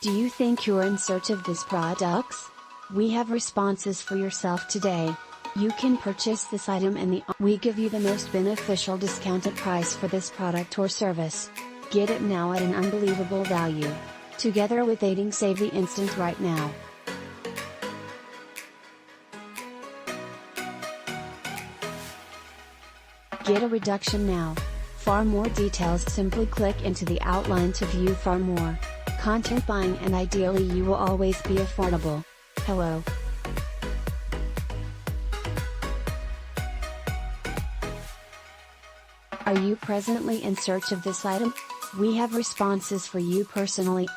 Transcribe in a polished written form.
Do you think you're in search of these products? We have responses for yourself today. You can purchase this item and we give you the most beneficial discounted price for this product or service. Get it now at an unbelievable value. Together with Aiding Save the Instant right now. Get a reduction now. For more details, simply click into the outline to view far more content buying, and ideally you will always be affordable. Hello. Are you presently in search of this item? We have responses for you personally